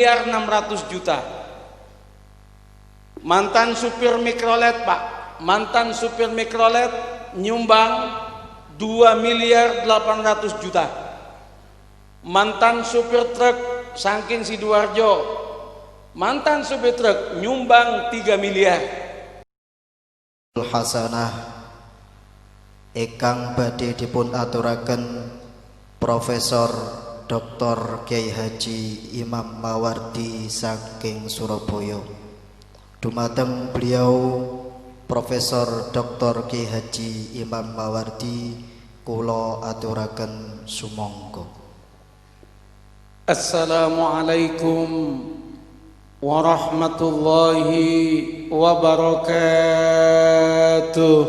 600 juta. Mantan supir mikrolet, Pak, mantan supir mikrolet nyumbang 2 miliar 800 juta. Mantan supir truk saking Sidoarjo, mantan supir truk nyumbang 3 miliar. Hasanah ingkang badhe dipun aturaken Profesor Dr. Kyai Haji Imam Mawardi saking Surabaya. Dumateng beliau Profesor Dr. Kyai Haji Imam Mawardi kula aturaken sumangga. Assalamualaikum warahmatullahi wabarakatuh.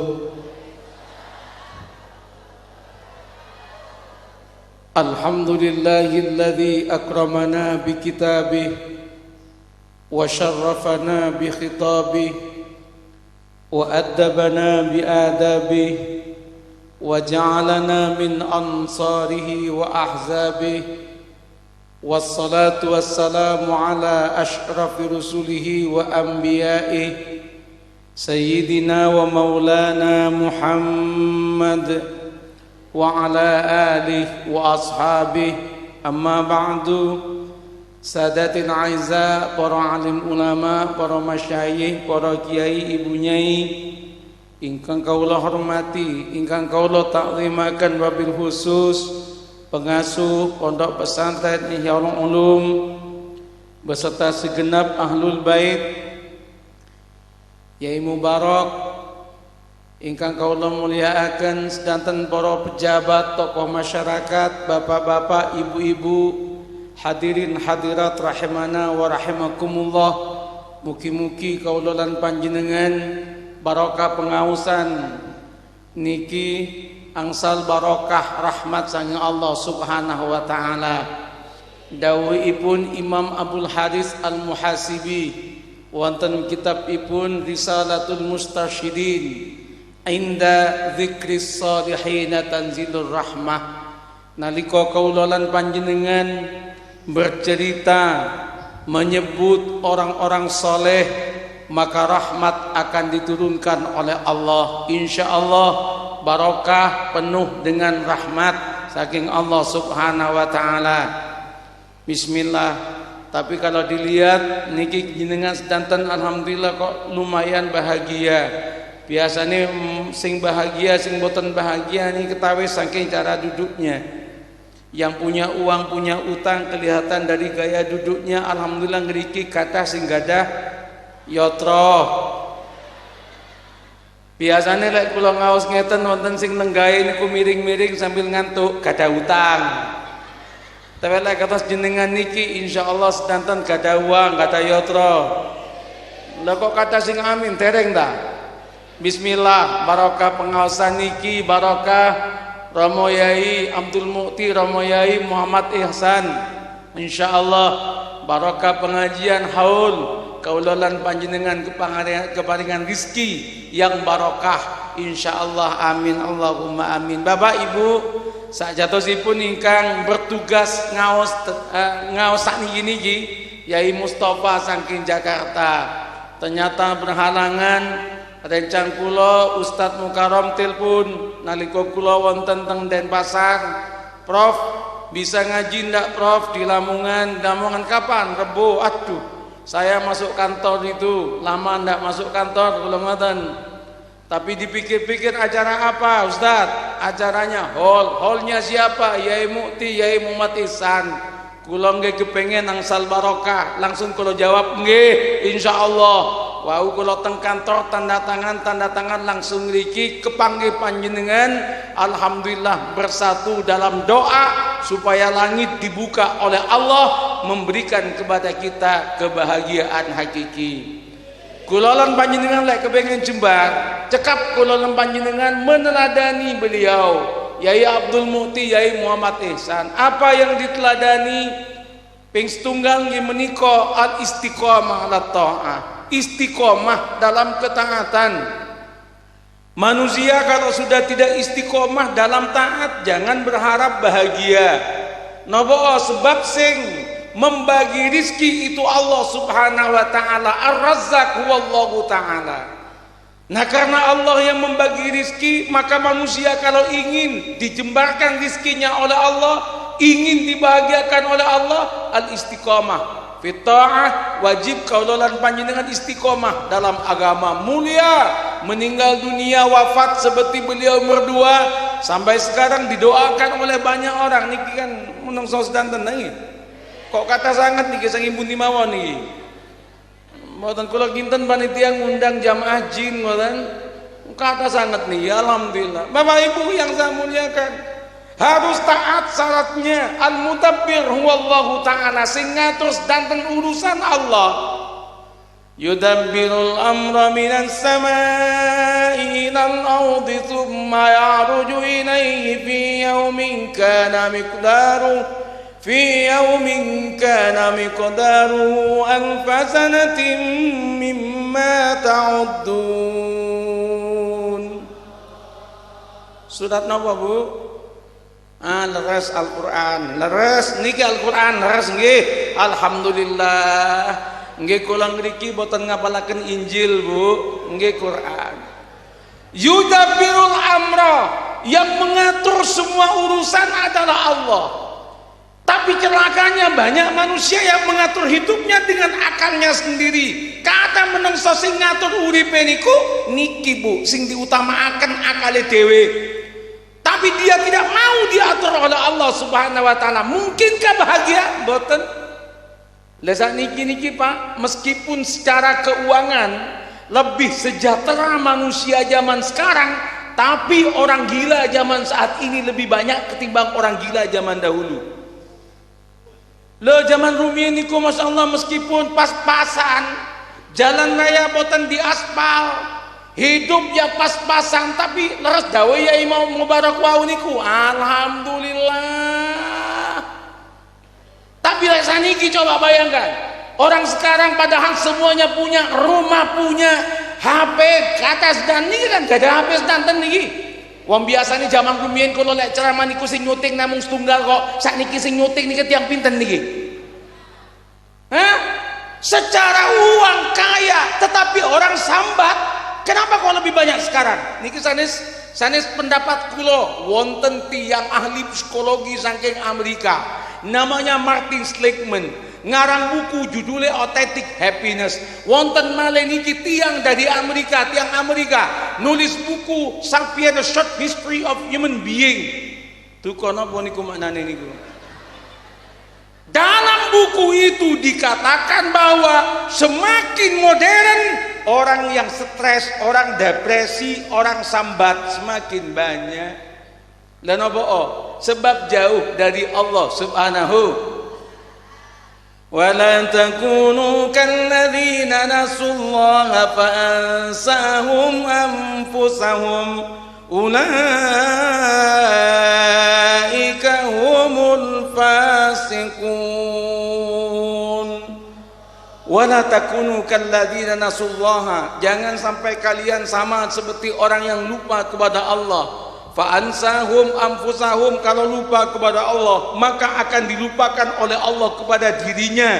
Alhamdulillahilladzi akramana bi kitabih wa syarrafana bi khitabih wa addabana bi adabih wa ja'alana min ansarihi wa ahzabih. Wassalatu wassalamu ala ashrafi rusulihi wa anbiya'ih Sayyidina wa maulana Muhammad wa ala alihi wa ashabihi. Amma ba'du. Sadatin aiza, para alim ulama, para masyayikh, para kiai, ibu nyai ingkang kaula hormati, ingkang kaula takzimaken wabil khusus pengasuh pondok pesantren Ihyaul Ulum beserta segenap ahlul bait, Yai Mubarak ingkang kaula mulyakaken, sedanten para pejabat, tokoh masyarakat, bapak-bapak, ibu-ibu, hadirin hadirat rahimana wa rahimakumullah. Mugi-mugi kaula lan panjenengan barokah pengausan niki angsal barokah rahmat saking Allah Subhanahu wa taala. Dawuhipun Imam Abdul Haris Al-Muhasibi wonten kitabipun Risalatul Mustasyidin inda dzikris shalihin tanzilur rahmah. Nalika kaula lan panjenengan bercerita menyebut orang-orang soleh, maka rahmat akan diturunkan oleh Allah. Insyaallah barokah penuh dengan rahmat saking Allah Subhanahu wa taala. Bismillah. Tapi kalau dilihat niki jenengan sedanten alhamdulillah kok lumayan bahagia. Biasanya sing bahagia sing boten bahagia nih ketahui saking cara duduknya. Yang punya uang punya utang kelihatan dari gaya duduknya. Alhamdulillah ngeriki kata sing gadah yotro. Biasanya lek kula ngaos ngeten wonten sing nenggae niku miring-miring sambil ngantuk gadah utang. Tapi lek kados jenengan niki insyaallah sedanten gadah uang gadah yotro. Lah kok kata sing amin tereng ta? Bismillah, barokah pengaosan niki, barokah Romo Yai Abdul Mu'ti, Romo Yai Muhammad Ihsan. Insyaallah barokah pengajian haul kaula lan panjenengan keparingan rizki yang barokah insyaallah. Amin Allahumma amin. Bapak Ibu sakjatosipun ingkang bertugas ngaos sakniki niki Yai Mustafa saking Jakarta ternyata berhalangan. Rencang kula Ustadz Mukarram telepon nalika kula wonten teng Denpasar, Prof bisa ngaji ndak Prof di Lamongan? Lamongan kapan? Rebo. Aduh, saya masuk kantor itu lama ndak masuk kantor kula ngoten. Tapi dipikir-pikir acara apa Ustadz? Acaranya hallnya siapa? Yai Mu'ti, Yai Muhammad Ihsan. Kula nggih kepengen angsal barokah, langsung kula jawab nggih insyaallah. Wau kula teng kantor tanda tangan langsung ngriki kepanggih panjenengan. Alhamdulillah bersatu dalam doa supaya langit dibuka oleh Allah memberikan kepada kita kebahagiaan hakiki. Kula lan panjenengan lek kepengen jembar, cekap kula lan panjenengan meneladani beliau Yai Abdul Mu'ti, Yai Muhammad Ihsan. Apa yang diteladani? Ping setunggal nggih menika al istiqomah ala taat. Istiqomah dalam ketaatan. Manusia kalau sudah tidak istiqomah dalam taat jangan berharap bahagia. Napa sebab sing membagi rizki itu Allah subhanahu wa ta'ala. Ar-Razzaq huwallahu ta'ala. Nah karena Allah yang membagi rizki, maka manusia kalau ingin dijembarkan rizkinya oleh Allah, ingin dibahagiakan oleh Allah, al-istiqamah fit ta'ah, wajib kaulolan panjenengan istiqomah dalam agama. Mulia meninggal dunia wafat seperti beliau berdua, sampai sekarang didoakan oleh banyak orang. Niki kan menungso sedanten niki. Kok kata sangat niki saking pundi mawon niki. Mboten kula kinten panitia ngundang jamaah jin mboten. Kata sangat nih, alhamdulillah. Bapak Ibu yang saya muliakan, harus taat syaratnya. Al-Mudabbir huwallahu ta'ala, sing ngatur sedanten urusan Allah. Yudabbirul amra minas samai ilal ardi thumma ya'ruju ilayhi fi yawmin kana miqdaruhu ألف سنة مما تعدون. Surat napa Bu? Leres Al-Qur'an. Leres niki Al-Qur'an leres nggih. Alhamdulillah. Nggih kula ngriki boten ngapalaken Injil Bu, nggih Qur'an. Yudabbirul amra, yang mengatur semua urusan adalah Allah. Tapi celakanya banyak manusia yang mengatur hidupnya dengan akalnya sendiri. Kata menungso sing ngatur uripe niku niki Bu, sing diutamakaken akale dhewe. Tapi dia tidak mau diatur oleh Allah Subhanahu wa taala. Mungkinkah bahagia? Mboten. Lah sakniki Pak, meskipun secara keuangan lebih sejahtera manusia zaman sekarang, tapi orang gila zaman saat ini lebih banyak ketimbang orang gila zaman dahulu. Lo zaman rumiyin niku Masya Allah, meskipun pas-pasan, jalan raya boten di aspal, hidup ya pas-pasan, tapi leres dawe ya Imam Mubarak wau niku alhamdulillah. Tapi saniki coba bayangkan, orang sekarang padahal semuanya punya rumah, punya HP, kata sedan niki kan gak ada HP sedanten niki. Wong biasane zaman rumiyin kula lek ceramah niku sing nyuting namung setunggal kok. Sakniki sing nyuting niki tiyang pinten niki? Hah? Secara uang kaya, tetapi orang sambat. Kenapa kok lebih banyak sekarang? Niki sanes pendapat kula, wonten tiyang ahli psikologi saking Amerika, namanya Martin Seligman. Ngarang buku judulnya Authentic Happiness. Wonten malih niki tiang dari Amerika, nulis buku Sapiens, Short History of Human Being. Duka napa niku maknane niku? Dalam buku itu dikatakan bahwa semakin modern, orang yang stres, orang depresi, orang sambat semakin banyak. Lah napa? Sebab jauh dari Allah Subhanahu. ولا تكونوا كالذين نسوا الله فأنساهم أنفسهم أولئك هم الفاسقون. ولا تكونوا كالذين نسوا الله, jangan sampai kalian sama seperti orang yang lupa kepada Allah. Fa'ansahum anfusahum, kalau lupa kepada Allah maka akan dilupakan oleh Allah kepada dirinya.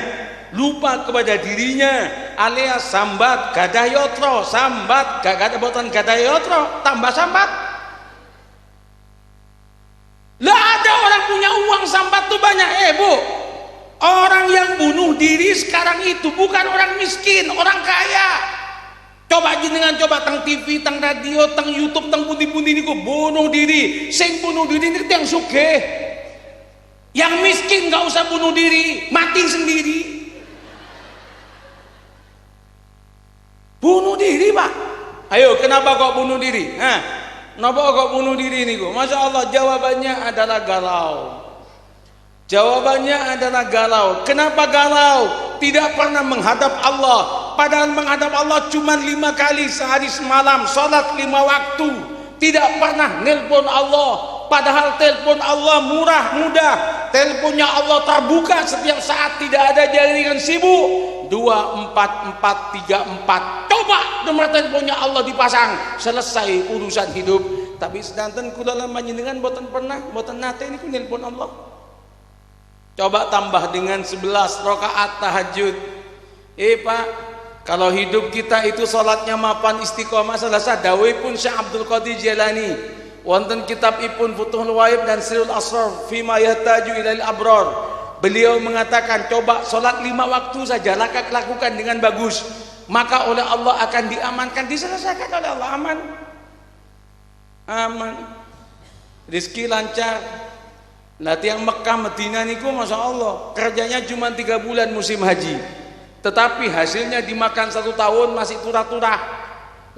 Lupa kepada dirinya alias sambat gadah yotro, sambat gak boten gadah yotro tambah sambat. Lah ada orang punya uang sambat tuh banyak. Bu, orang yang bunuh diri sekarang itu bukan orang miskin, orang kaya. Coba jenengan coba tang TV, tang radio, tang YouTube, tang pundi-pundi niku bunuh diri. Sing bunuh diri niku yang sugih. Yang miskin gak usah bunuh diri, mati sendiri. Bunuh diri, Pak. Ayo, kenapa kok bunuh diri? Kenapa kok bunuh diri niku? Masya Allah, jawabannya adalah galau. Jawabannya adalah galau. Kenapa galau? Tidak pernah menghadap Allah. Padahal menghadap Allah cuma 5 kali sehari semalam, sholat 5 waktu. Tidak pernah nelpon Allah. Padahal telepon Allah murah mudah. Teleponnya Allah terbuka setiap saat, tidak ada jaringan sibuk. 24434. Coba nomor teleponnya Allah dipasang, selesai urusan hidup. Tapi sedanten kula lan panjenengan boten pernah, boten nate niku nelpon Allah. Coba tambah dengan 11 rakaat tahajud. Pak, kalau hidup kita itu salatnya mapan istiqomah selasa dawuhipun Syekh Abdul Qadir Jailani wonten kitabipun Futuhul Waib dan Sirrul Asrar fima yahtaju ilail abrar. Beliau mengatakan coba salat 5 waktu saja lakukan dengan bagus, maka oleh Allah akan diamankan, diselesaikan oleh Allah, aman, rezeki lancar. Nah tiang Mekah Madinah niku Masya Allah kerjanya cuma 3 bulan musim haji, tetapi hasilnya dimakan 1 tahun masih turah-turah.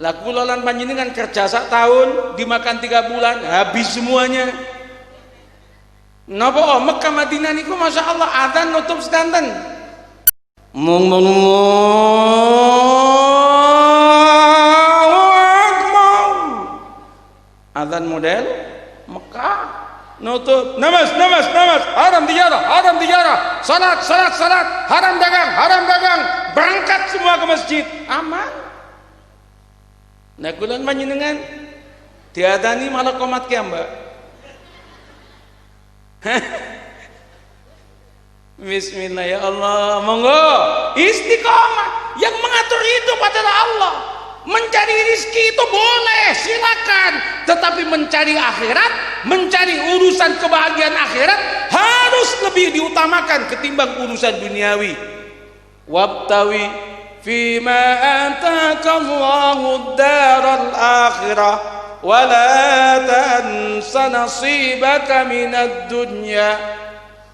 Lah kula lan panjenengan kerja 1 tahun dimakan 3 bulan habis semuanya. Napa Mekah Madinah niku Masya Allah adzan nutup sedanten mung adzan model Mekah nutup namas haram tijarah salat haram dagang berangkat semua ke masjid aman. Nah kulan panjenengan diadani malah komat ki Mbak. Bismillah ya Allah, monggo istiqomah. Yang mengatur hidup adalah Allah. Mencari rizki itu boleh, silakan, tetapi mencari akhirat, mencari urusan kebahagiaan akhirat harus lebih diutamakan ketimbang urusan duniawi. Wabtawi fima ataka Allahu ad-daral akhirah wa la tansa nasibaka minad dunya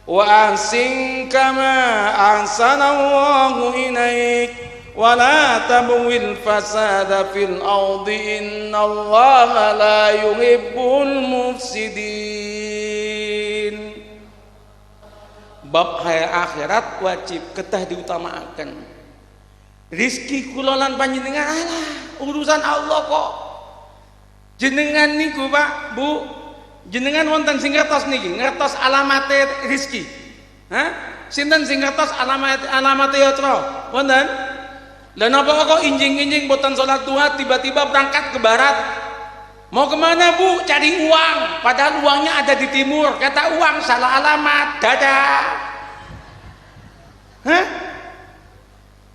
wa ahsin kama ahsana Allahu ilaik wa la tabghil fasada fil ardi innallaha la yuhibbul mufsidin. Bab akhirat wajib ketah diutamakan. Rizki kula lan panjenengan urusan Allah kok. Jenengan niku Pak, Bu, jenengan wonten sing ngertos niki, ngertos alamate rizki. Sinten sing ngertos alamate yatra? Wonten? Lah napa kok injing-injing boten salat duha tiba-tiba berangkat ke barat? Mau kemana Bu? Cari uang. Padahal uangnya ada di timur. Kata uang salah alamat, dadah.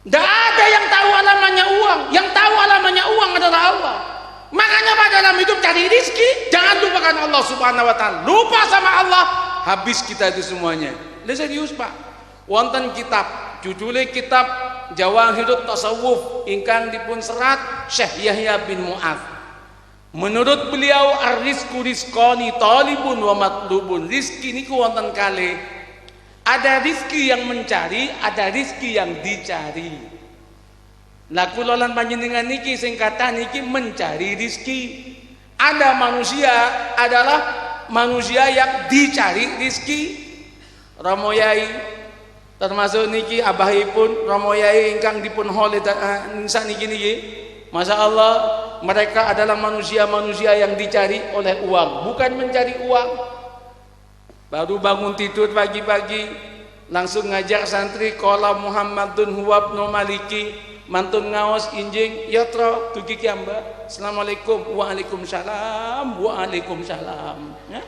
Tidak ada yang tahu alamannya uang. Yang tahu alamannya uang adalah Allah. Makanya pada dalam hidup cari rizki, jangan lupakan Allah subhanahu wa ta'ala. Lupa sama Allah, habis kita itu semuanya. Ini serius Pak. Wonten kitab, judulnya kitab Jawahirut Tasawuf ingkang dipun serat Syekh Yahya bin Mu'adz. Menurut beliau ar-rizqu rizqani talibun wa matlubun. Rizki niku wonten kalih. Ada rizki yang mencari, ada rizki yang dicari. Nah kula lan panjenengan niki sing kathah niki mencari rizki. Ada manusia adalah manusia yang dicari rizki. Romo Yai termasuk niki abahipun Romo Yai ingkang dipun hole niki Masya Allah, mereka adalah manusia-manusia yang dicari oleh uang, bukan mencari uang. Baru bangun tidur pagi-pagi langsung ngajak santri qala Muhammadun huwa ibnu Maliki, mantun ngaos injing yatra dugi ki Mbak. Assalamualaikum. Waalaikumsalam. Waalaikumsalam. Ya?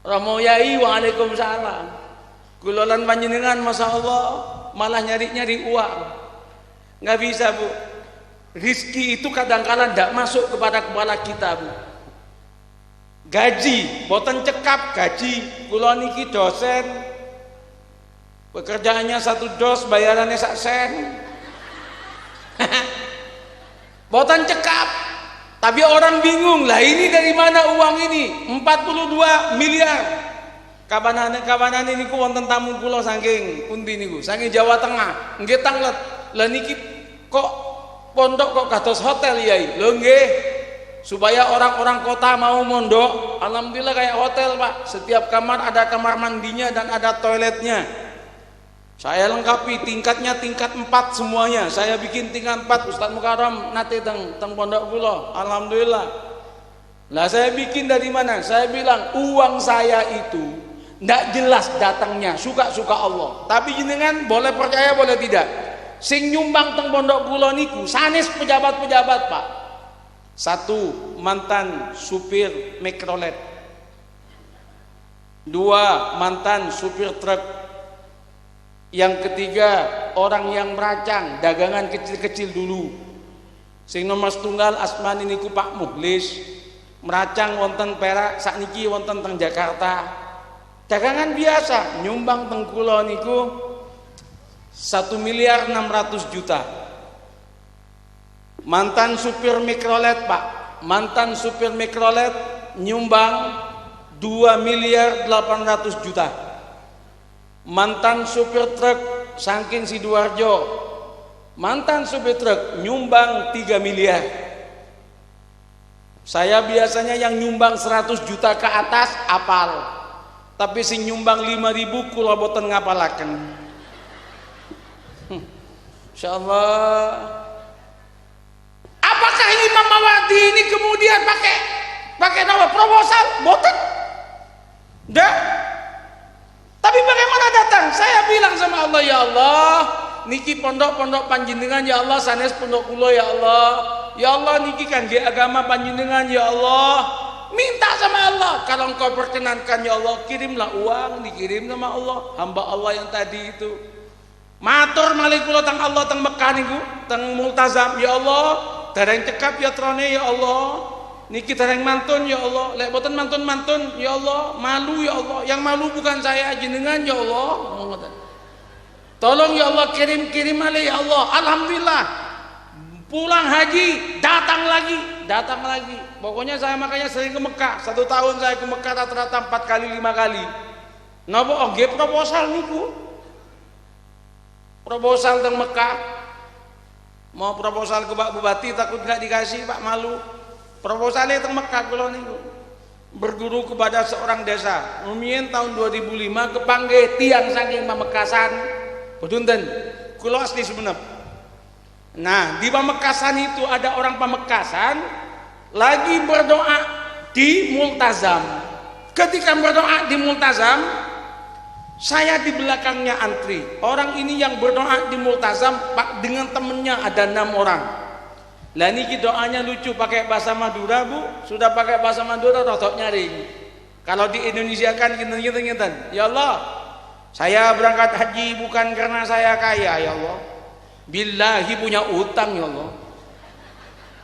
Romo Yai waalaikumsalam. Kula lan panjenengan Masya Allah malah nyari-nyari uang. Nggak bisa Bu. Rizki itu kadang-kadang tidak masuk kepada kepala kita Bu. Gaji, boten cekap gaji. Kula niki dosen, pekerjaannya 1 dos, bayarannya 1 sen. Boten cekap. Tapi orang bingung, lah ini dari mana uang ini? 42 miliar. Kabanane niku wonten tamu kula saking pundi niku? Saking Jawa Tengah. Nggih tanglet. Lah niki kok pondok kok kados hotel Yai? Lho nggih. Supaya orang-orang kota mau mondok, alhamdulillah kayak hotel Pak. Setiap kamar ada kamar mandinya dan ada toiletnya. Saya lengkapi tingkatnya tingkat 4 semuanya. Saya bikin tingkat 4. Ustaz Mukarram nate teng pondok kula. Alhamdulillah. Lah saya bikin dari mana? Saya bilang uang saya itu ndak jelas datangnya, suka-suka Allah. Tapi jenengan boleh percaya boleh tidak. Sing nyumbang teng pondok kula niku sanes pejabat-pejabat Pak. 1 mantan supir Mikrolet. Dua, mantan supir truk. Yang ketiga, orang yang meracang dagangan kecil-kecil dulu. Sing nomor setunggal asmani niku Pak Mukhlis, meracang wonten Perak, sakniki wonten teng Jakarta. Dagangan biasa, nyumbang teng kula niku 1.600.000.000. Mantan supir mikrolet Pak, mantan supir mikrolet nyumbang 2.800.000.000. Mantan supir truk saking Sidoarjo, mantan supir truk nyumbang 3 miliar. Saya biasanya yang nyumbang 100 juta ke atas apal, tapi sing nyumbang 5.000 kula boten ngapalaken. Insyaallah. Apakah Imam Mawardi ini kemudian pakai nama proposal? Boten. Dah. Tapi bagaimana datang? Saya bilang sama Allah, ya Allah, niki pondok-pondok panjenengan ya Allah, sanes pondok kula ya Allah. Ya Allah, niki kangge agama panjenengan ya Allah. Minta sama Allah, kalau engkau perkenankan ya Allah, kirimlah uang, dikirim sama Allah. Hamba Allah yang tadi itu. Matur malih kula teng Allah teng Mekah niku, teng Multazam ya Allah, dereng cekap ya trone ya Allah. Niki dereng mantun ya Allah, lek boten mantun-mantun ya Allah, malu ya Allah. Yang malu bukan saya, jenengan ya Allah. Tolong ya Allah, kirim malih ya Allah. Alhamdulillah. Pulang haji, datang lagi. Pokoknya saya makanya sering ke Mekah. 1 tahun saya ke Mekah rata-rata 4 kali 5 kali. Napa nggih proposal niku? Proposal teng Mekah. Mau proposal ke Pak Bupati takut nggak dikasih, Pak malu. Proposalnya teng Mekah kula niku. Berguru kepada seorang desa. Rumiyin tahun 2005 kepanggih tiang saking Pamekasan. Punten, kula asli Sumenep. Nah, di Pamekasan itu ada orang Pamekasan lagi berdoa di Multazam. Ketika berdoa di Multazam, saya di belakangnya antri. Orang ini yang berdoa di Multazam Pak, dengan temennya ada 6 orang. Lah niki doanya lucu, pakai bahasa Madura Bu. Sudah pakai bahasa Madura rotok nyaring. Kalau di Indonesia kan ngeten. Ya Allah, saya berangkat haji bukan karena saya kaya ya Allah. Billahi punya utang ya Allah.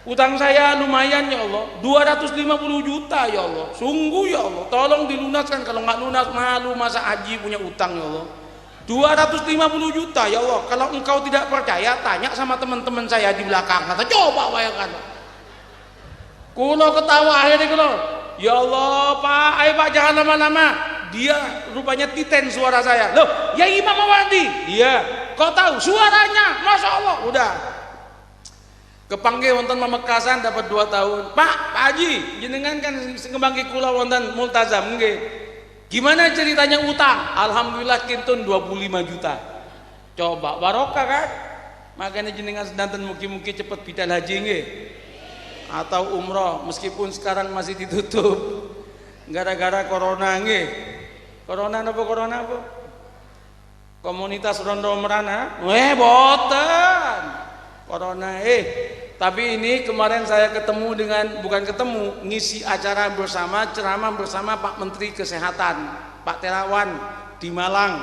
Utang saya lumayan ya Allah, 250 juta ya Allah. Sungguh ya Allah, tolong dilunaskan. Kalau nggak lunas malu masa haji punya utang ya Allah. 250 juta ya Allah. Kalau engkau tidak percaya, tanya sama teman-teman saya di belakang. Kata coba bayangkan. Kulo ketawa akhirnya kulo. Ya Allah Pak, ayo Pak jangan lama-lama. Dia rupanya titen suara saya. Loh, ya Imam Mawardi. Iya. Kau tahu suaranya? Masya Allah. Udah. Kepanggil wonten Pamekasan dapat 2 tahun. Pak Haji, jenengan kan ngembangke kula wonten Multazam nggih. Gimana ceritanya utang? Alhamdulillah kintun 25 juta. Coba barokah kan? Makanya jenengan sedanten mugi-mugi cepet bidal haji nggih. Atau umroh meskipun sekarang masih ditutup gara-gara corona nggih. Corona apa? Komunitas Rondo Merana? Boten. Corona tapi ini kemarin saya ngisi acara bersama, ceramah bersama Pak Menteri Kesehatan, Pak Terawan di Malang.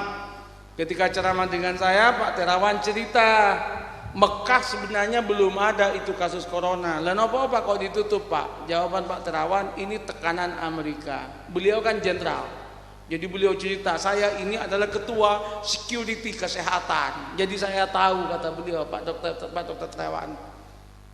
Ketika ceramah dengan saya, Pak Terawan cerita Mekah sebenarnya belum ada itu kasus corona. Lah napa Pak kok ditutup Pak? Jawaban Pak Terawan, ini tekanan Amerika. Beliau kan jenderal. Jadi beliau cerita, saya ini adalah ketua security kesehatan. Jadi saya tahu, kata beliau, Pak Dokter Terawan.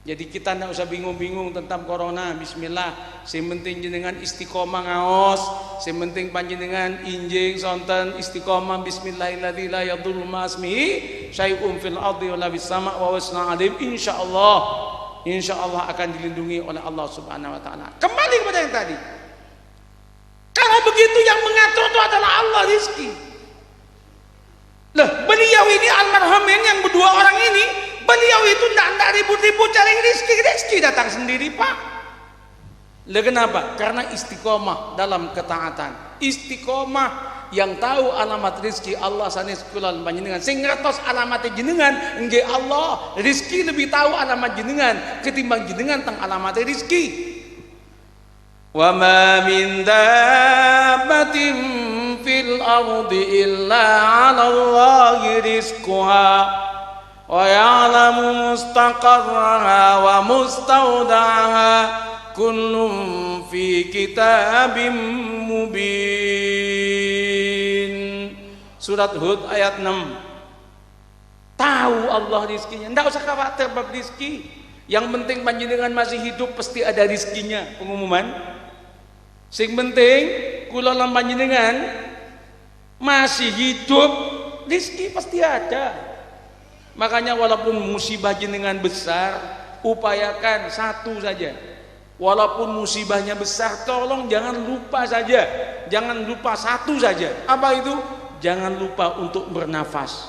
Jadi kita tidak usah bingung-bingung tentang corona. Bismillah. Sing penting jenengan istiqomah ngaos. Sing penting panjenengan injing sonten istiqomah. Bismillahirrahmanirrahim. La yadurru ma ismihi syai'un fil ardi wa la fis sama' wa wasna alim. Insyaallah akan dilindungi oleh Allah Subhanahu wa taala. Kembali kepada yang tadi. Kalau begitu yang mengatur itu adalah Allah rizki. Loh, beliau ini almarhum yang berdua orang ini, beliau itu tidak ribut-ribut cari rizki datang sendiri Pak. Lah kenapa? Karena istiqomah dalam ketaatan. Istiqomah yang tahu alamat rizki Allah sanes kula panjenengan. Sing ngertos alamat jenengan nggih Allah. Rizki lebih tahu alamat jenengan ketimbang jenengan tentang alamat rizki. Wa ma min dabbatin fil ardi illa 'ala Allahi rizquha wa ya'lamu mustaqarraha wa mustawda'aha kullun fi kitabim mubin. Surat Hud ayat 6. Tahu Allah rizkinya, ndak usah khawatir bab rizki. Yang penting panjenengan masih hidup pasti ada rizkinya. Pengumuman sing penting kula lan panjenengan masih hidup, rizki pasti ada. Makanya walaupun musibah jenengan besar, upayakan satu saja. Walaupun musibahnya besar, tolong jangan lupa saja, jangan lupa satu saja. Apa itu? Jangan lupa untuk bernafas.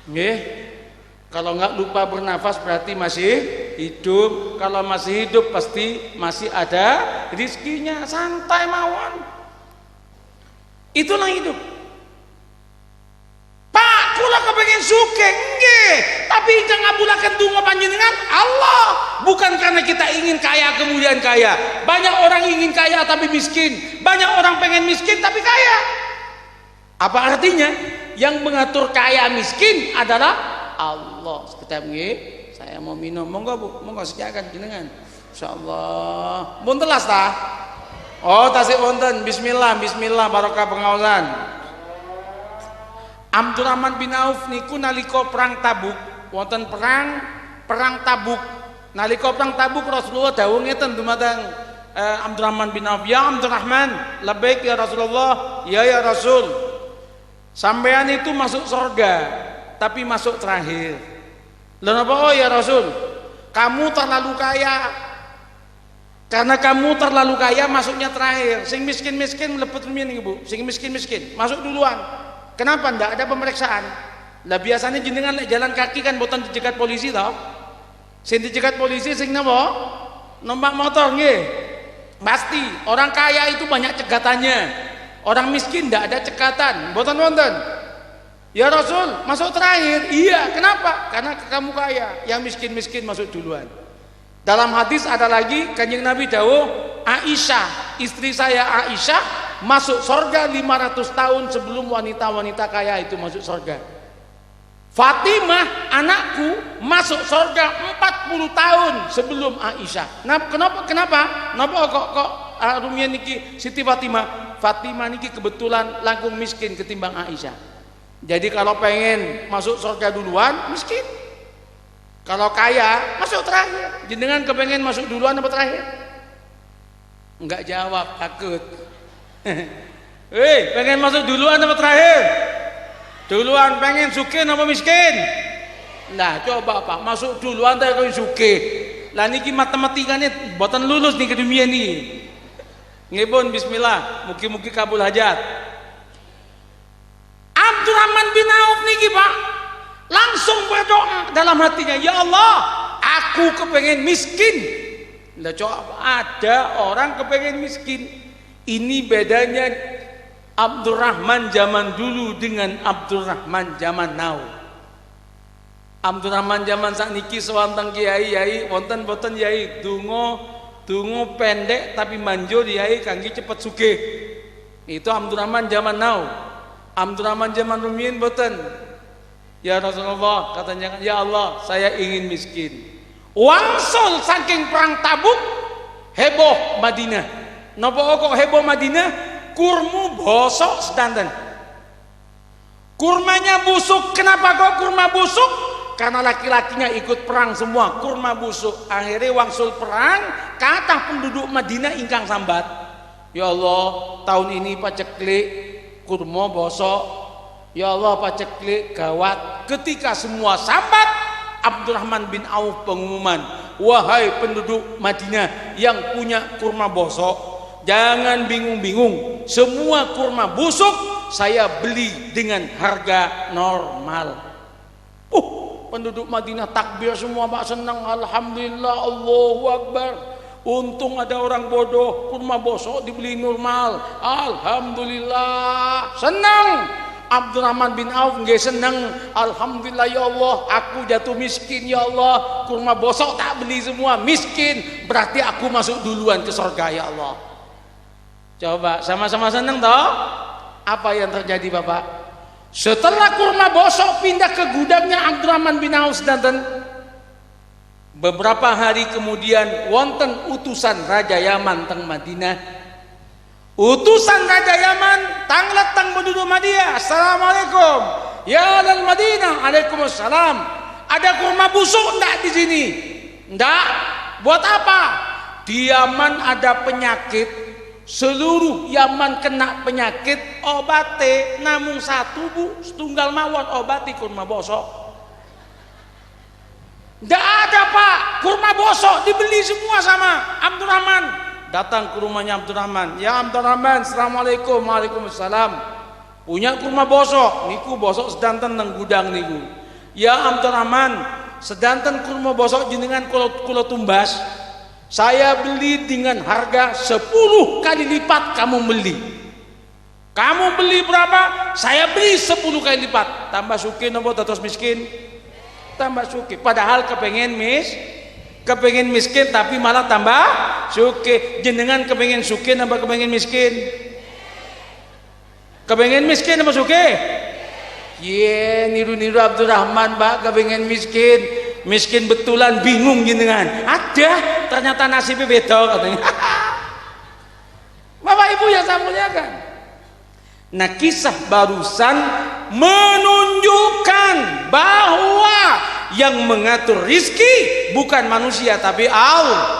Nggih. Kalau nggak lupa bernafas berarti masih hidup. Kalau masih hidup pasti masih ada rizkinya. Santai mawon. Itulah hidup. Pak, kula kepengen sugih nggih, tapi ingkang ngabulaken donga panjenengan Allah. Bukan karena kita ingin kaya kemudian kaya. Banyak orang ingin kaya tapi miskin. Banyak orang pengen miskin tapi kaya. Apa artinya? Yang mengatur kaya miskin adalah Allah. Sekejap nggih, saya mau minum. Monggo Bu, monggo sediakan jenengan. Insyaallah. Mun telas ta? Oh, tasik wonten. Bismillah, bismillah, barokah pengawasan. Abdurrahman bin Auf niku nalika perang Tabuk, wonten perang Tabuk. Nalika perang Tabuk Rasulullah dawuh ngeten dumateng Abdurrahman bin Auf, "Ya Abdurrahman, labbaik ya Rasulullah." Ya Rasul. Sampean itu masuk surga, tapi masuk terakhir. Kenapa? Oh ya Rasul, kamu terlalu kaya. Karena kamu terlalu kaya masuknya terakhir. Sing miskin-miskin mlebet rumiyin Ibu. Sing miskin-miskin masuk duluan. Kenapa ndak ada pemeriksaan? Lah biasanya jenengan lek jalan kaki kan boten dicegat polisi toh. Sing dicegat polisi sing napa? Numpak motor nggih. Pasti orang kaya itu banyak cegatannya. Orang miskin tidak ada cekatan, boten wonten. Ya Rasul, masuk terakhir. Iya, kenapa? Karena kamu kaya. Yang miskin-miskin masuk duluan. Dalam hadis ada lagi Kanjeng Nabi dawuh, Aisyah, istri saya Aisyah masuk surga 500 tahun sebelum wanita-wanita kaya itu masuk surga. Fatimah anakku masuk surga 40 tahun sebelum Aisyah. Nah, kenapa? Kenapa kok rumiyin niki Siti Fatimah? Fatimah niki kebetulan langkung miskin ketimbang Aisyah. Jadi kalau pengen masuk surga duluan miskin. Kalau kaya masuk terakhir. Jenengan kepengen masuk duluan apa terakhir? Enggak jawab, takut. Pengen masuk duluan apa terakhir? Duluan. Pengen sugih apa miskin? Nah, coba Pak, masuk duluan ta kok sugih. Lah niki matematikane mboten lulus nih ke dunia niki. Nggih pun bismillah, mugi-mugi kabul hajat. Abdurrahman bin Auf niki Pak langsung berdoa dalam hatinya, ya Allah, aku kepengen miskin. Lah coba ada orang kepengen miskin. Ini bedanya Abdurrahman zaman dulu dengan Abdurrahman zaman now. Abdurrahman zaman sakniki sewanteng kiai wonten boten yai Dungo pendek tapi manjur yai kangge cepet sugih. Itu Abdurrahman zaman now. Abdurrahman zaman rumiyin boten. Ya Rasulullah, katanya, ya Allah, saya ingin miskin. Wangsul saking perang Tabuk, heboh Madinah. Napa kok heboh Madinah? Kurmu bosok sedanten. Kurmanya busuk. Kenapa kok kurma busuk? Karena laki-lakinya ikut perang semua, kurma busuk. Akhirnya wangsul perang, kathah penduduk Madinah ingkang sambat. Ya Allah, tahun ini paceklik kurma bosok. Ya Allah, paceklik gawat. Ketika semua sambat, Abdurrahman bin Auf pengumuman, wahai penduduk Madinah yang punya kurma bosok, jangan bingung-bingung. Semua kurma busuk saya beli dengan harga normal. Penduduk Madinah takbir semua, Pak, senang, alhamdulillah, Allahu Akbar. Untung ada orang bodoh, kurma bosok dibeli normal, alhamdulillah, senang. Abdurrahman bin Auf nggih senang, alhamdulillah ya Allah, aku jatuh miskin ya Allah, kurma bosok tak beli semua, miskin, berarti aku masuk duluan ke surga ya Allah. Coba sama-sama seneng toh? Apa yang terjadi Bapak? Setelah kurma bosok pindah ke gudangnya Abdurrahman bin Auf danten, beberapa hari kemudian wonten utusan Raja Yaman teng Madinah. Utusan Raja Yaman tanglet tang penduduk Madinah. Assalamualaikum. Ya alal Madinah. Waalaikumsalam. Ada kurma busuk enggak di sini? Enggak. Buat apa? Di Yaman ada penyakit. Seluruh Yaman kena penyakit, obate namung satu bu, setunggal mawon obati kurma bosok. Nggak ada Pak, kurma bosok dibeli semua sama Abdurrahman. Datang ke rumahnya Abdurrahman, ya Abdurrahman, assalamualaikum, waalaikumsalam. Punya kurma bosok, niku bosok sedanten nang gudang niku. Ya Abdurrahman, sedanten kurma bosok jenengan kulo tumbas. Saya beli dengan harga 10 kali lipat kamu beli. Kamu beli berapa? Saya beli 10 kali lipat. Tambah suki nopo dados miskin? Tambah suki. Padahal kepengen miskin tapi malah tambah suki. Jenengan kepengen suki nambah kepengen miskin? Kepengen miskin nambah suki? Ye, niru-niru Abdurrahman Pak, kepengen miskin. Miskin betulan, bingung jenengan. Ada, ternyata nasibnya beda katanya. Bapak Ibu yang saya muliakan. Nah, kisah barusan menunjukkan bahwa yang mengatur rizki bukan manusia tapi Allah.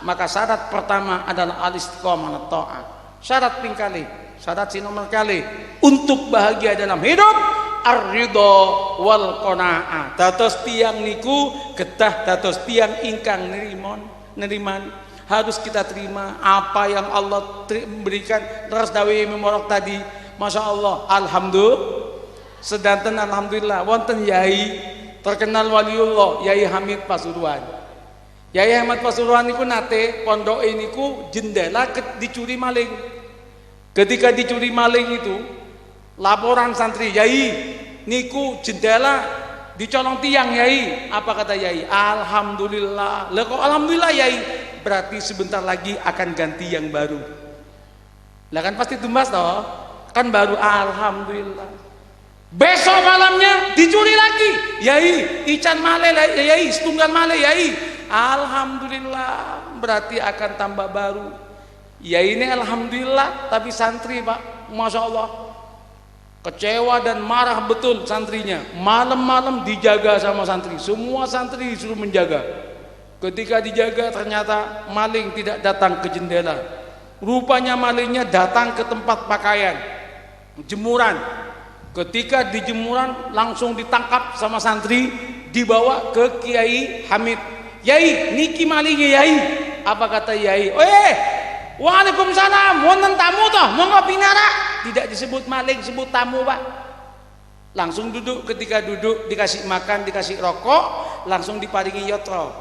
Maka syarat pertama adalah al-istiqomah ta'ah. Syarat pingkali, syarat sinomor kali untuk bahagia dalam hidup ar-ridho wal qanaah. Dados tiang niku getah dados tiang ingkang neriman. Harus kita terima apa yang Allah berikan. Terus dawe memorok tadi, Masya Allah, alhamdulillah. Sedanten alhamdulillah wonten yai terkenal waliullah, Yai Hamid Pasuruan. Yai Hamid Pasuruan niku nate pondok niku jendela dicuri maling. Ketika dicuri maling itu laporan santri, Yai niku jendela dicolong tiang Yai. Apa kata Yai? Alhamdulillah. Lah kok alhamdulillah Yai? Berarti sebentar lagi akan ganti yang baru. Lah kan pasti tumbas toh. Kan baru alhamdulillah. Besok malamnya dicuri lagi. Yai, ican male Yai, setunggal male Yai. Alhamdulillah, berarti akan tambah baru. Yai ini alhamdulillah, tapi santri Pak, Masya Allah, kecewa dan marah betul santrinya. Malam-malam dijaga sama santri, semua santri disuruh menjaga. Ketika dijaga ternyata maling tidak datang ke jendela. Rupanya malingnya datang ke tempat pakaian, jemuran. Ketika di jemuran langsung ditangkap sama santri, dibawa ke Kiai Hamid. Yai, niki malingnya Yai. Apa kata Yai? Waalaikumsalam, wonten tamu toh, monggo pinara. Tidak disebut maling, sebut tamu Pak. Langsung duduk, ketika duduk dikasih makan, dikasih rokok, langsung diparingi yotro.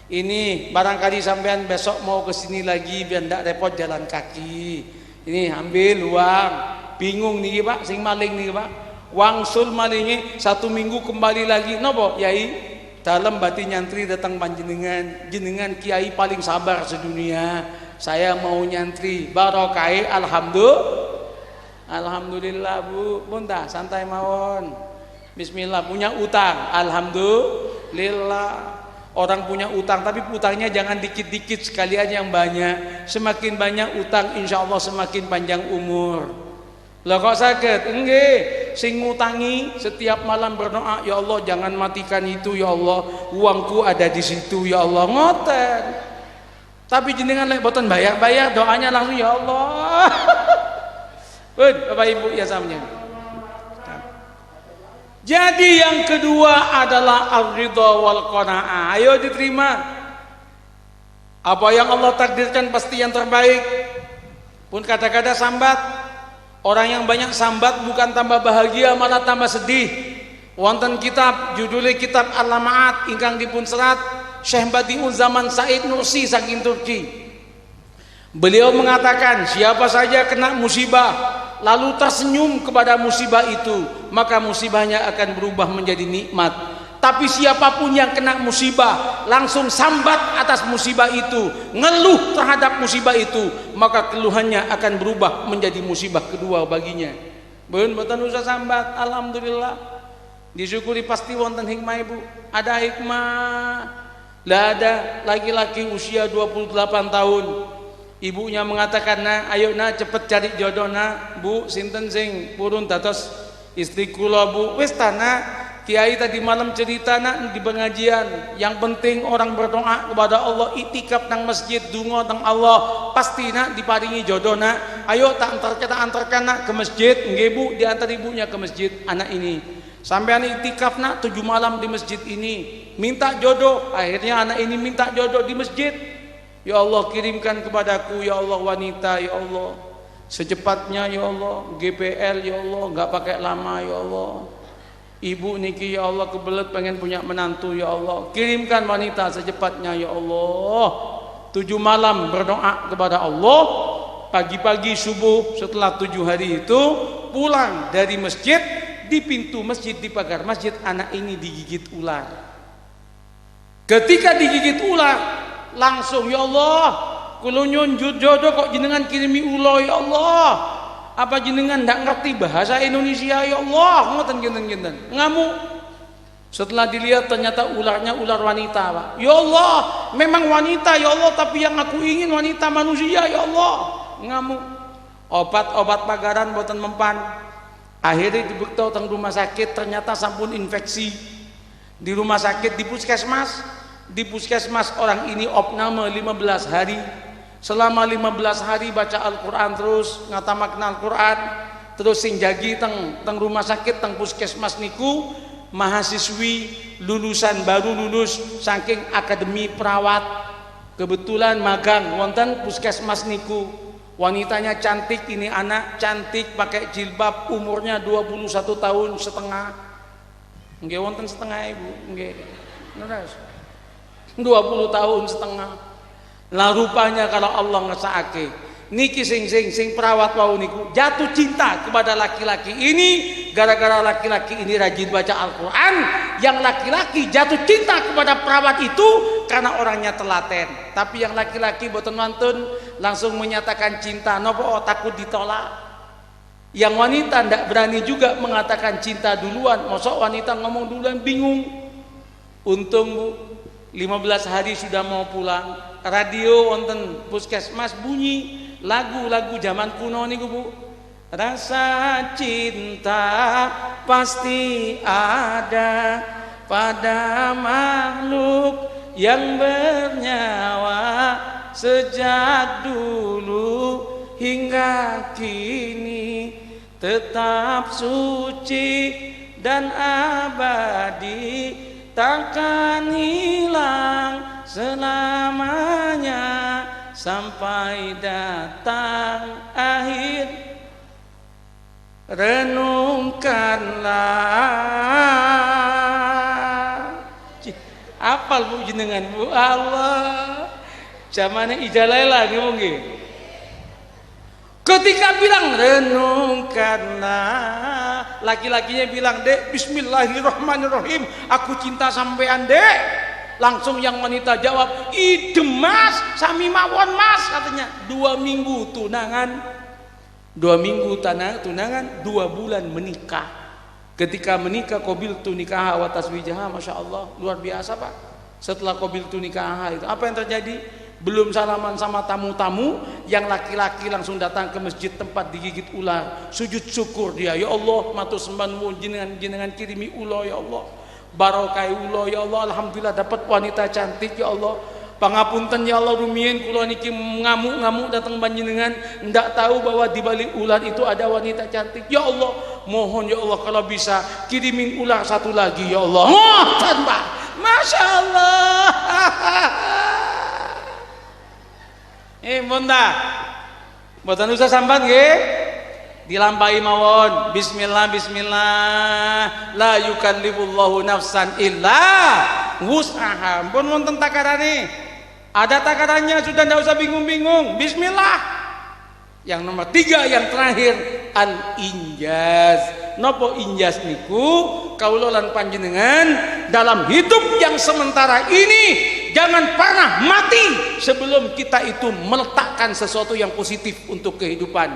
Ini barangkali sampean besok mau kesini lagi biar tidak repot jalan kaki. Ini ambil uang. Bingung nih Pak, sing maling nih Pak. Wangsul malingnya 1 minggu kembali lagi. Nopo Yai? Dalam batin nyantri datang panjenengan, jenengan kiai paling sabar sedunia. Saya mau nyantri barokai alhamdulillah Bu. Muntah santai mawon. Bismillah. Punya utang, alhamdulillah. Orang punya utang tapi utangnya jangan dikit-dikit, sekalian yang banyak. Semakin banyak utang insya Allah semakin panjang umur. Lah kok sakit? Nggih, sing ngutangi setiap malam berdoa, ya Allah jangan matikan itu ya Allah, uangku ada di situ ya Allah, ngoten. Tapi jenengan lek boten bayar doanya langsung ya Allah. Pun Bapak Ibu ya samnya. Jadi yang kedua adalah ar-ridha wal qanaah. Ayo diterima. Apa yang Allah takdirkan pasti yang terbaik. Pun kata-kata sambat. Orang yang banyak sambat bukan tambah bahagia malah tambah sedih. Wonten kitab judulnya kitab Al-Lamaat ingkang dipun serat Syekh Badiul Zaman Said Nursi saking Turki. Beliau mengatakan siapa saja kena musibah lalu tersenyum kepada musibah itu, maka musibahnya akan berubah menjadi nikmat. Tapi siapapun yang kena musibah langsung sambat atas musibah itu, ngeluh terhadap musibah itu, maka keluhannya akan berubah menjadi musibah kedua baginya. Beun boten usah sambat, alhamdulillah. Disyukuri pasti wonten hikmah ibu. Ada hikmah. Lah ada laki-laki usia 28 tahun. Ibunya mengatakan, "Nah, ayo nah cepet cari jodoh nah, Bu, sinten sing purun dados istri kula, Bu." Wis tanah Kiai tadi malam cerita nak di pengajian, yang penting orang berdoa kepada Allah, itikaf nang masjid, dungo nang Allah, pasti nak diparingi jodoh nak. Ayo tak antarkan nak ke masjid, nggih Bu, diantar ibunya ke masjid anak ini. Sampai anak itikaf nak 7 malam di masjid ini, minta jodoh. Akhirnya anak ini minta jodoh di masjid. Ya Allah, kirimkan kepadaku ya Allah wanita ya Allah, secepatnya ya Allah, GPL ya Allah, nggak pakai lama ya Allah. Ibu niki ya Allah kebelet pengen punya menantu ya Allah, kirimkan wanita secepatnya ya Allah. 7 malam berdoa kepada Allah. Pagi-pagi subuh setelah 7 hari itu pulang dari masjid, di pintu masjid, di pagar masjid, anak ini digigit ular. Ketika digigit ular langsung, ya Allah kula nyun jodoh kok jenengan kirimi ular ya Allah. Apa jenengan ndak ngerti bahasa Indonesia ya Allah? Ngoten genten-genten. Ngamuk. Setelah dilihat ternyata ularnya ular wanita, Pak. Ya Allah, memang wanita ya Allah, tapi yang aku ingin wanita manusia ya Allah. Ngamuk. Obat-obat pagaran boten mempan. Akhirnya dibekto teng rumah sakit, ternyata sampun infeksi. Di rumah sakit, di puskesmas. Di puskesmas orang ini opname 15 hari. Selama 15 hari baca Al-Quran terus, ngata makna Al-Quran. Terus sing jagi teng rumah sakit, teng puskesmas niku mahasiswi lulusan baru lulus saking akademi perawat. Kebetulan magang wonten puskesmas niku. Wanitanya cantik, ini anak cantik, pakai jilbab, umurnya 21 tahun setengah. Nggih wonten setengah ibu, nggih. Terus 20 tahun setengah. Lah rupanya kalau Allah ngesake niki sing perawat wau niku jatuh cinta kepada laki-laki ini. Gara-gara laki-laki ini rajin baca Al-Quran, yang laki-laki jatuh cinta kepada perawat itu karena orangnya telaten. Tapi yang laki-laki boten wantun langsung menyatakan cinta, nopo takut ditolak. Yang wanita ndak berani juga mengatakan cinta duluan. Mosok wanita ngomong duluan, bingung. Untung Bu, 15 hari sudah mau pulang. Radio wonten puskesmas bunyi lagu-lagu zaman kuno niku Bu. Rasa cinta pasti ada pada makhluk yang bernyawa sejak dulu hingga kini, tetap suci dan abadi, takkan hilang selamanya sampai datang akhir. Renungkanlah. Apal Bu jenengan Bu, Allah zamane ijalela ngomong nggih. Ketika bilang renungkanlah, laki-lakinya bilang, "Dek, bismillahirrahmanirrahim, aku cinta sampean, Dek." Langsung yang wanita jawab, "Idem Mas, sami mawon Mas," katanya. 2 minggu tunangan, 2 minggu tunangan, 2 bulan menikah. Ketika menikah, qabil tu nikah wa taswijaha, Masya Allah, luar biasa Pak. Setelah qabil tu nikah itu apa yang terjadi? Belum salaman sama tamu-tamu, yang laki-laki langsung datang ke masjid tempat digigit ular, sujud syukur dia, "Ya Allah, matur sembah nuwun jenengan kirimi ulo ya Allah, barokah ulo ya Allah, alhamdulillah dapat wanita cantik ya Allah. Pangapunten ya Allah, rumiyin kula niki ngamuk-ngamuk datang panjenengan, ndak tahu bahwa di balik ular itu ada wanita cantik. Ya Allah, mohon ya Allah kalau bisa kirimin ular satu lagi ya Allah." Ngoten Pak. Masya Allah. Bunda, mboten usah sambat nggih. Dilampahi mawon. Bismillah, bismillah. La yukallifullahu nafsan illa wus'aha. Pun wonten takarane. Ada takarannya, sudah tidak usah bingung-bingung. Bismillah. Yang nomor 3, yang terakhir, al-injaz. Nopo injaz niku? Kaula lan panjenengan dalam hidup yang sementara ini jangan pernah mati sebelum kita itu meletakkan sesuatu yang positif untuk kehidupan.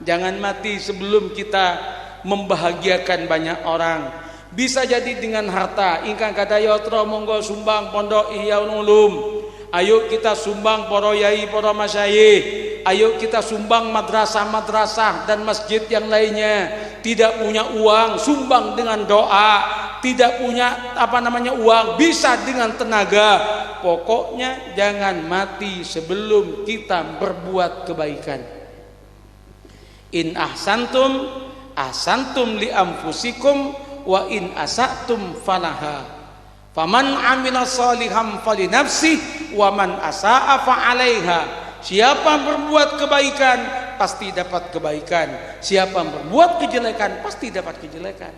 Jangan mati sebelum kita membahagiakan banyak orang. Bisa jadi dengan harta. Ingkang kata yotro monggo sumbang pondok Ihyaul Ulum. Ayo kita sumbang para yai, para masyayikh. Ayo kita sumbang madrasah-madrasah dan masjid yang lainnya. Tidak punya uang, sumbang dengan doa. Tidak punya uang, bisa dengan tenaga. Pokoknya jangan mati sebelum kita berbuat kebaikan. In ahsantum ahsantum li anfusikum wa in asatum falaha. Faman amila salihan fali nafsih wa man asaa fa 'alaiha. Siapa berbuat kebaikan pasti dapat kebaikan. Siapa berbuat kejelekan pasti dapat kejelekan.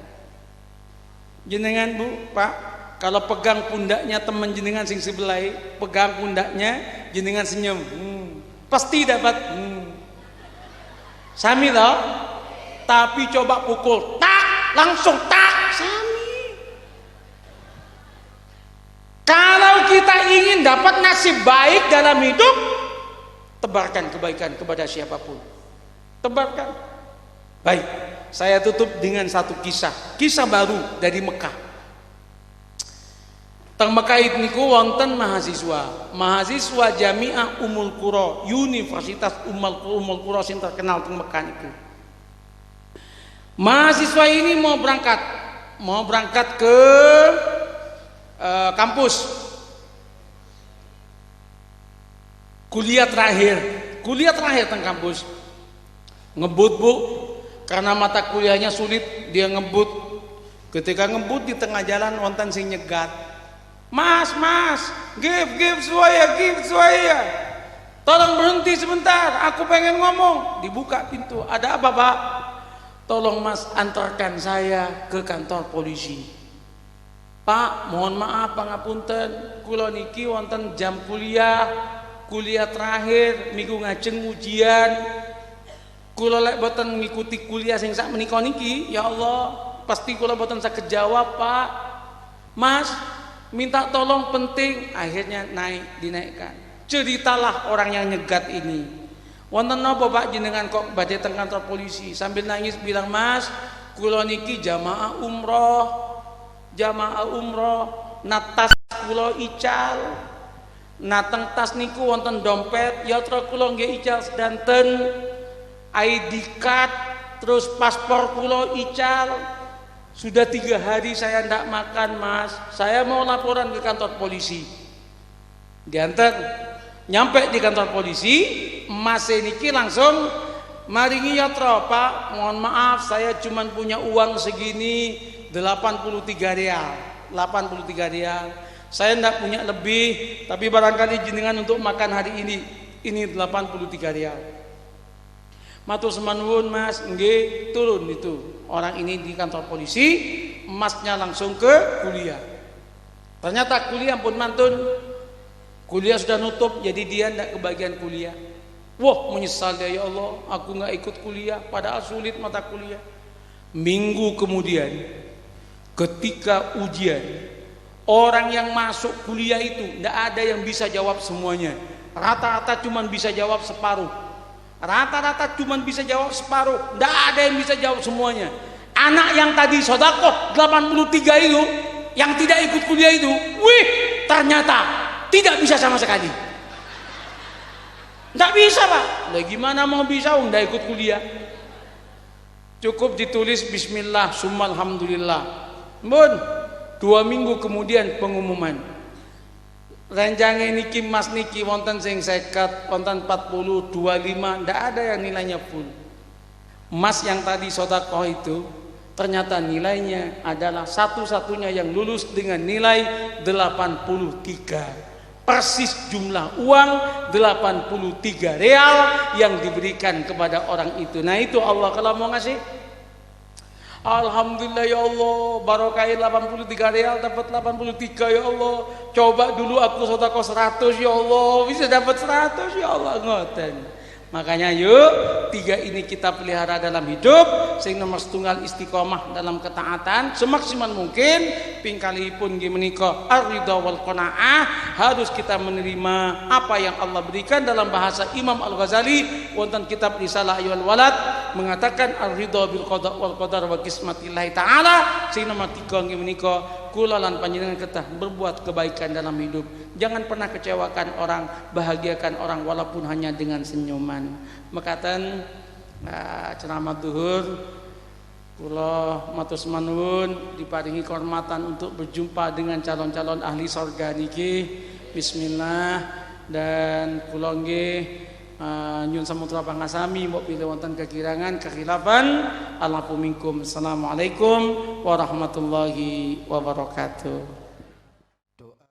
Jenengan Bu, Pak, kalau pegang pundaknya teman jenengan sing sebelah, pegang pundaknya jenengan senyum, pasti dapat. Sami loh. Tapi coba pukul, tak, langsung tak, sami. Kalau kita ingin dapat nasib baik dalam hidup, tebarkan kebaikan kepada siapapun. Tebarkan. Baik, saya tutup dengan satu kisah baru dari Mekah. Teng Mekah niku wonten mahasiswa Jamiah Ummul Qura, Universitas Ummul Qura sing terkenal teng Mekah niku. Mahasiswa ini mau berangkat ke kampus kuliah terakhir teng kampus. Ngebut Bu, karena mata kuliahnya sulit dia ngebut. Ketika ngebut di tengah jalan wonten sing nyegat, Mas, give saya. Tolong berhenti sebentar, aku pengen ngomong. Dibuka pintu, ada apa Pak? Tolong Mas antarkan saya ke kantor polisi. Pak, mohon maaf pangapunten, kula niki wonten jam kuliah terakhir minggu ngajeng ujian. Kula lek boten ngikuti kuliah sing sak menika niki, ya Allah, pasti kula boten saged jawab, Pak. Mas, minta tolong penting. Akhirnya dinaikkan. Ceritalah orang yang nyegat ini. Wonten napa Pak jenengan kok badhe teng kantor polisi? Sambil nangis bilang, Mas, kula niki jamaah umroh, natas kula ical, nateng tas niku wonten dompet, yatra kula nggih ical sedanten, ID card, terus paspor kula ical. Sudah 3 hari saya ndak makan Mas, saya mau laporan ke kantor polisi. Diantar, nyampe di kantor polisi, Mas niki langsung maringi yatra, Pak, mohon maaf saya cuma punya uang segini, 83 rial. Saya enggak punya lebih, tapi barangkali jenengan untuk makan hari ini 83 rial. Matur semanwun Mas, nggih, turun itu. Orang ini di kantor polisi, Masnya langsung ke kuliah. Ternyata kuliah pun mantun, kuliah sudah nutup, jadi dia enggak kebagian kuliah. Wah, menyesal dia, ya Allah, aku enggak ikut kuliah, padahal sulit mata kuliah. Minggu kemudian, ketika ujian, orang yang masuk kuliah itu tidak ada yang bisa jawab semuanya. Rata-rata cuma bisa jawab separuh. Tidak ada yang bisa jawab semuanya. Anak yang tadi sodakoh 83 itu, yang tidak ikut kuliah itu, ternyata tidak bisa sama sekali. Tidak bisa Pak. Nah, gimana mau bisa? Tidak ikut kuliah. Cukup ditulis Bismillah, summa alhamdulillah. Mun 2 minggu kemudian pengumuman. Renjange niki Mas niki wonten sing 50, wonten 40, 25, ndak ada yang nilainya full. Mas yang tadi sedekah itu ternyata nilainya adalah satu-satunya yang lulus dengan nilai 83. Persis jumlah uang 83 real yang diberikan kepada orang itu. Nah, itu Allah kalau mau ngasih, alhamdulillah ya Allah, barokahin 83 real dapat 83 ya Allah. Coba dulu aku sedekah 100 ya Allah, bisa dapat 100 ya Allah, ngoten. Makanya yuk, 3 ini kita pelihara dalam hidup, sing nomor setunggal istiqomah dalam ketaatan semaksimal mungkin. Pingkalipun nggih menika ar-ridha wal qanaah, harus kita menerima apa yang Allah berikan. Dalam bahasa Imam Al-Ghazali wonten kitab Risalah Ayyuhal Walad mengatakan ar-ridha bil qada wal qadar wa qismatillah taala. Sing nomor 3 nggih menika kula lan panjenengan ketah berbuat kebaikan dalam hidup. Jangan pernah kecewakan orang, bahagiakan orang walaupun hanya dengan senyuman. Mekaten ceramah duhur kula matur manuwun diparingi kehormatan untuk berjumpa dengan calon-calon ahli surga niki. Bismillah, dan kula nggih nyuwun samutra pangasami mbok pilih wonten kekirangan kekhilafan alaikum minkum. Assalamualaikum warahmatullahi wabarakatuh.